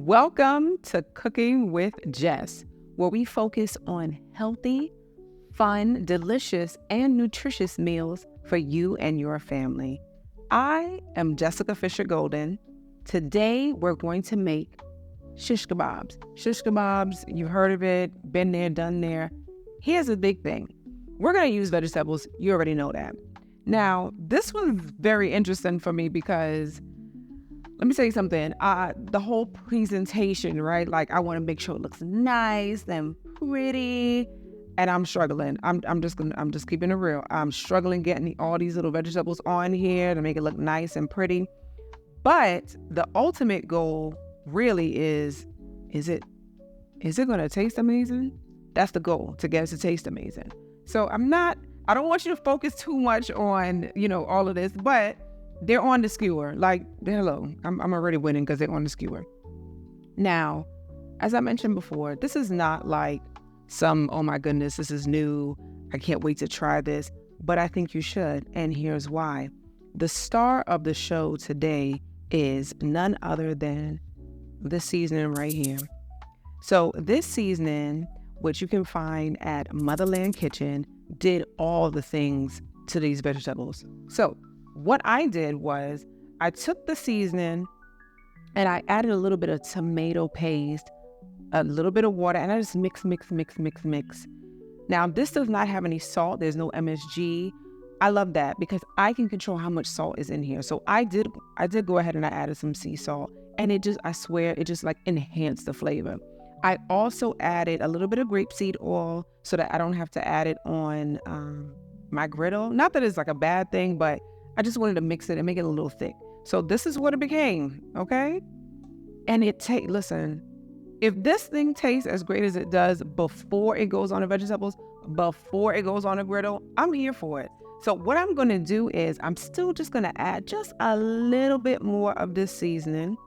Welcome to Cooking with Jess, where we focus on healthy, fun, delicious, and nutritious meals for you and your family. I am Jessica Fisher Golden. Today, we're going to make shish kebabs. Shish kebabs, you've heard of it, been there, done there. Here's the big thing. We're going to use vegetables. You already know that. Now, this was very interesting for me because let me tell you something. The whole presentation, right? Like, I want to make sure it looks nice and pretty, and I'm struggling. I'm just keeping it real. I'm struggling getting all these little vegetables on here to make it look nice and pretty. But the ultimate goal really is it going to taste amazing? That's the goal, to get it to taste amazing. So I don't want you to focus too much on, all of this, but they're on the skewer. Like, hello, I'm already winning because they're on the skewer. Now, as I mentioned before, this is not like oh my goodness, this is new, I can't wait to try this, but I think you should, and here's why. The star of the show today is none other than this seasoning right here. So this seasoning, which you can find at Motherland Kitchen, did all the things to these vegetables. So what I did was I took the seasoning and I added a little bit of tomato paste, a little bit of water, and I just mix. Now, this does not have any salt. There's no MSG. I love that because I can control how much salt is in here. So I did go ahead and I added some sea salt, and I swear it just like enhanced the flavor. I also added a little bit of grapeseed oil so that I don't have to add it on my griddle. Not that it's like a bad thing, but I just wanted to mix it and make it a little thick. So this is what it became, okay? And listen, if this thing tastes as great as it does before it goes on the vegetables, before it goes on the griddle, I'm here for it. So what I'm gonna do is I'm still just gonna add just a little bit more of this seasoning.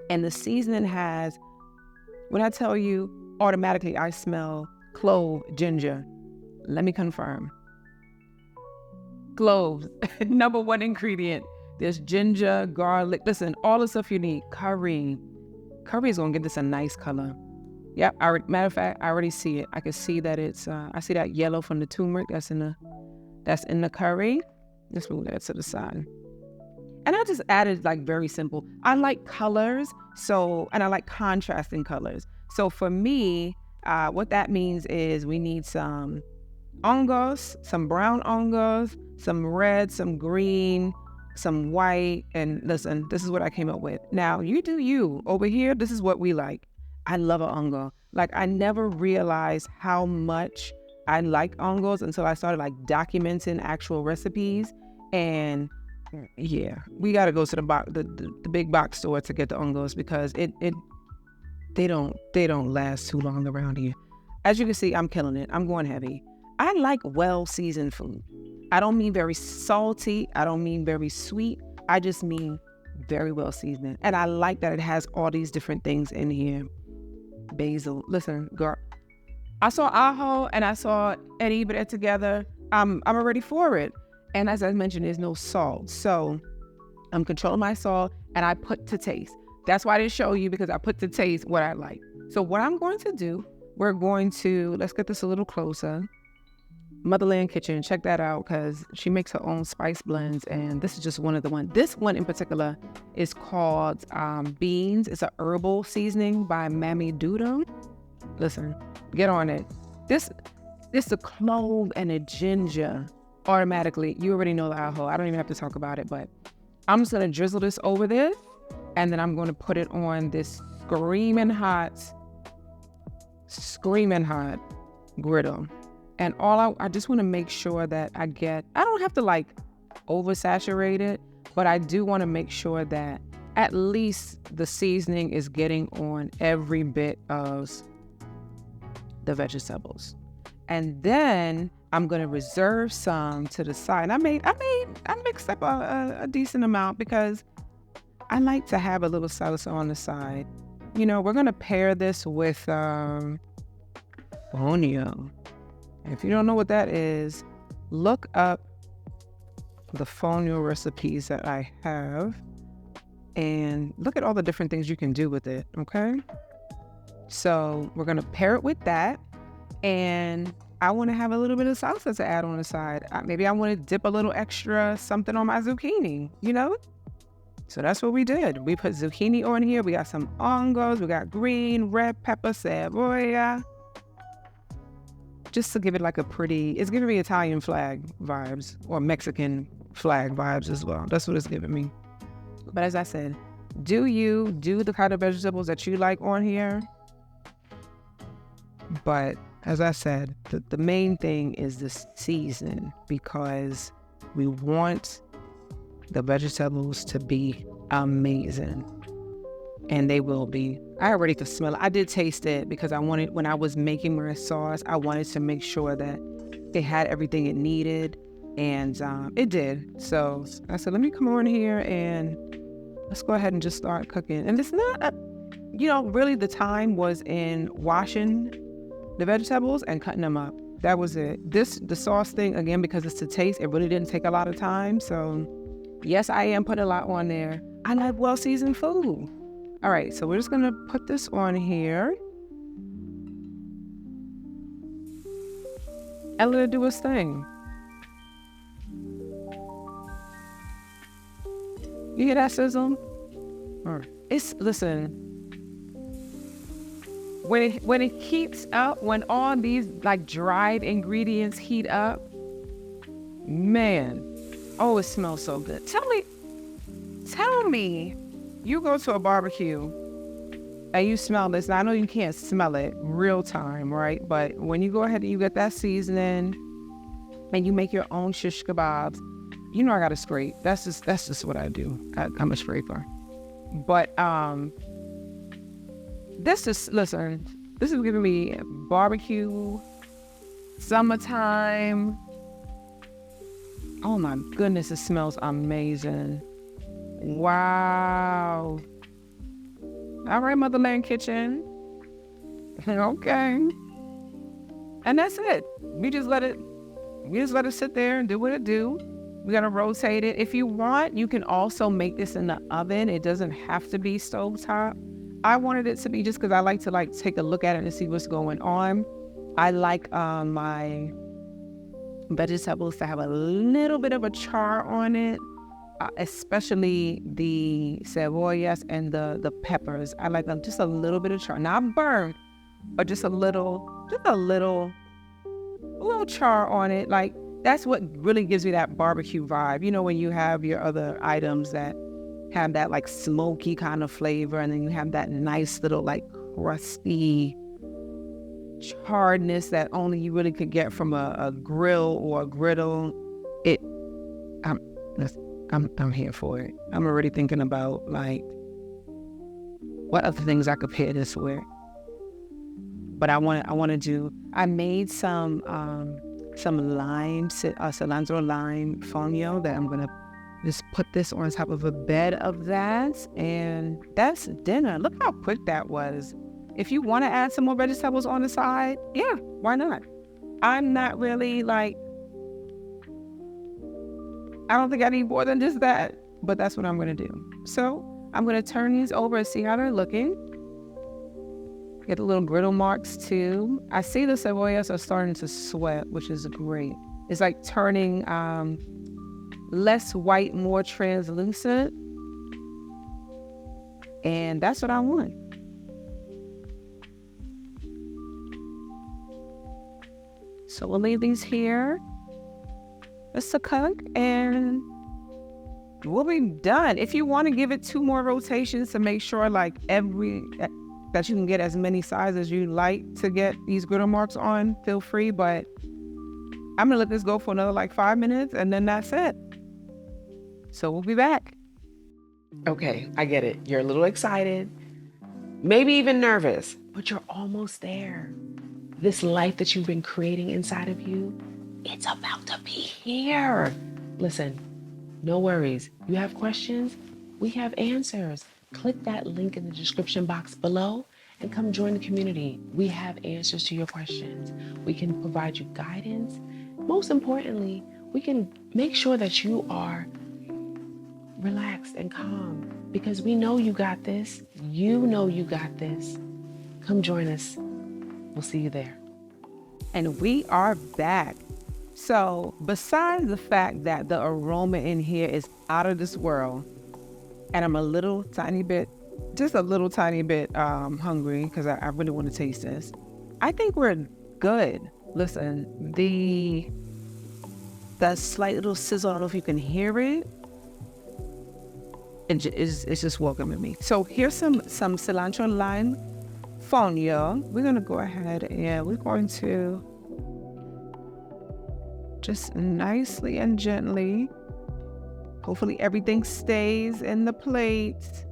And the seasoning has, when I tell you, automatically I smell clove, ginger. Let me confirm. Cloves, number one ingredient. There's ginger, garlic. Listen, all the stuff you need. Curry is gonna give this a nice color. Yep. Matter of fact, I already see it. I can see that it's. I see that yellow from the turmeric that's in the curry. Let's move that to the side. And I just added like very simple. I like colors, and I like contrasting colors. So for me, what that means is we need some ongos, some brown ongos, some red, some green, some white, and listen, this is what I came up with. Now, you do you. Over here, this is what we like. I love an ongo. Like, I never realized how much I like ongos until I started like documenting actual recipes. And yeah, we got to go to the big box store to get the ongos because they don't last too long around here. As you can see, I'm killing it. I'm going heavy. I like well-seasoned food. I don't mean very salty. I don't mean very sweet. I just mean very well-seasoned. And I like that it has all these different things in here. Basil. Listen, girl. I saw ajo and I saw Eddie put it together. I'm ready for it. And as I mentioned, there's no salt. So I'm controlling my salt and I put to taste. That's why I didn't show you, because I put to taste what I like. So what I'm going to do, let's get this a little closer. Motherland Kitchen, check that out because she makes her own spice blends, and this is just one of the ones. This one in particular is called Beans. It's a herbal seasoning by Mammy Doodle. Listen, get on it. This a clove and a ginger. Automatically, you already know the ajo. I don't even have to talk about it, but I'm just gonna drizzle this over this, and then I'm gonna put it on this screaming hot griddle. And I just want to make sure that I don't have to like oversaturate it, but I do want to make sure that at least the seasoning is getting on every bit of the vegetables. And then I'm going to reserve some to the side. I mixed up a decent amount because I like to have a little salsa on the side. We're going to pair this with fonio. If you don't know what that is, look up the fonio recipes that I have and look at all the different things you can do with it, okay? So we're gonna pair it with that, and I wanna have a little bit of salsa to add on the side. Maybe I wanna dip a little extra something on my zucchini, you know? So that's what we did. We put zucchini on here. We got some hongos. We got green, red pepper, cebolla. Just to give it like a pretty, it's giving me Italian flag vibes or Mexican flag vibes as well. That's what it's giving me. But as I said, do the kind of vegetables that you like on here. But as I said, the main thing is the season, because we want the vegetables to be amazing. And they will be. I already could smell it. I did taste it because when I was making my sauce, I wanted to make sure that it had everything it needed. And it did. So I said, let me come on here and let's go ahead and just start cooking. And it's not, really the time was in washing the vegetables and cutting them up. That was it. The sauce thing, again, because it's to taste, it really didn't take a lot of time. So yes, I am putting a lot on there. I like well-seasoned food. All right, so we're just gonna put this on here and let it do its thing. You hear that sizzle? Listen, when it heats up, when all these like dried ingredients heat up, man, oh, it smells so good. Tell me, you go to a barbecue and you smell this. Now, I know you can't smell it real time, right? But when you go ahead and you get that seasoning and you make your own shish kebabs, I gotta scrape. That's just what I do. I'm a scraper. But this is giving me barbecue, summertime. Oh my goodness, it smells amazing. Wow. All right, Motherland Kitchen. Okay. And that's it. We just let it sit there and do what it do. We gotta rotate it. If you want, you can also make this in the oven. It doesn't have to be stovetop. I wanted it to be just because I like to take a look at it and see what's going on. I like my vegetables to have a little bit of a char on it, especially the cebollas and the peppers. I like them just a little bit of char, not burnt, but just a little char on it. Like, that's what really gives me that barbecue vibe. When you have your other items that have that like smoky kind of flavor, and then you have that nice little like crusty charredness that only you really could get from a grill or a griddle. I'm here for it. I'm already thinking about like what other things I could pair this with. But I made some lime, cilantro lime fonio that I'm gonna just put this on top of a bed of that, and that's dinner. Look how quick that was. If you want to add some more vegetables on the side, yeah, why not? I'm not really I don't think I need more than just that, but that's what I'm going to do. So I'm going to turn these over and see how they're looking. Get the little griddle marks too. I see the cebollas are starting to sweat, which is great. It's like turning less white, more translucent. And that's what I want. So we'll leave these here just to cook, and we'll be done. If you want to give it 2 more rotations to make sure that you can get as many sides as you like to get these griddle marks on, feel free. But I'm gonna let this go for another 5 minutes, and then that's it. So we'll be back. Okay, I get it. You're a little excited, maybe even nervous, but you're almost there. This life that you've been creating inside of you, it's about to be here. Listen, no worries. You have questions? We have answers. Click that link in the description box below and come join the community. We have answers to your questions. We can provide you guidance. Most importantly, we can make sure that you are relaxed and calm because we know you got this. You know you got this. Come join us. We'll see you there. And we are back. So besides the fact that the aroma in here is out of this world, and I'm a little tiny bit hungry because I really want to taste this, I think we're good. Listen, that slight little sizzle, I don't know if you can hear it. It's just welcoming me. So here's some cilantro lime fonio. We're going to go ahead and we're going to just nicely and gently, hopefully everything stays in the plate.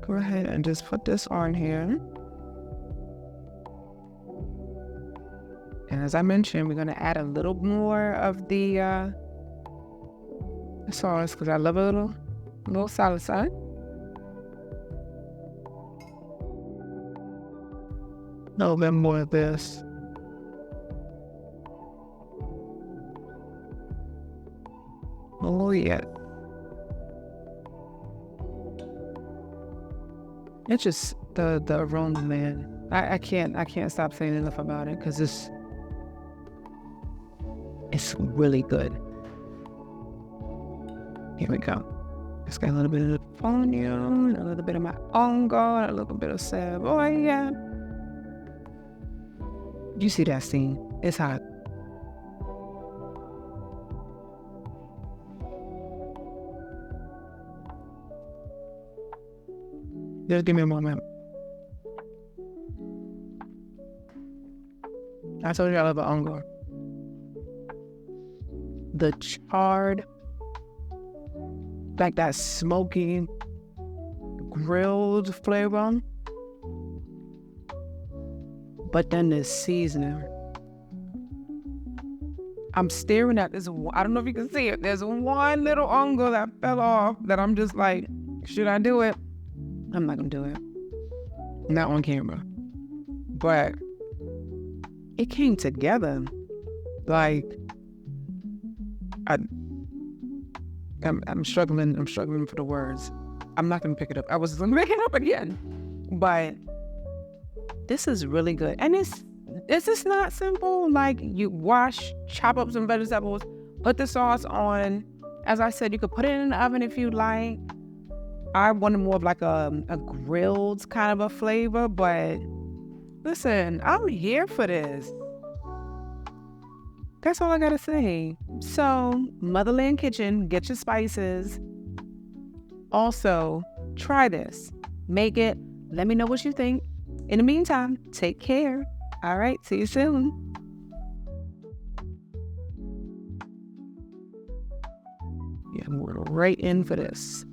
Go ahead and just put this on here. And as I mentioned, we're going to add a little more of the sauce because I love a little salsa. A little bit more of this. Oh yeah. It's just the aroma, man. I can't stop saying enough about it because it's really good. Here we go. Just got a little bit of the fonio, a little bit of my ongo, a little bit of cebolla. You see that steam? It's hot. Just give me a moment. I told you I love an ongo. The charred, like that smoky, grilled flavor. But then this seasoning. I'm staring at this. I don't know if you can see it. There's one little ongo that fell off that I'm just like, should I do it? I'm not gonna do it. Not on camera. But it came together. Like I'm struggling for the words. I'm not gonna pick it up. I was gonna pick it up again. But this is really good. And it's just not simple. Like you chop up some vegetables, put the sauce on. As I said, you could put it in the oven if you like. I wanted more of like a grilled kind of a flavor, but listen, I'm here for this. That's all I gotta say. So, Motherland Kitchen, get your spices. Also, try this. Make it. Let me know what you think. In the meantime, take care. All right, see you soon. Yeah, we're right in for this.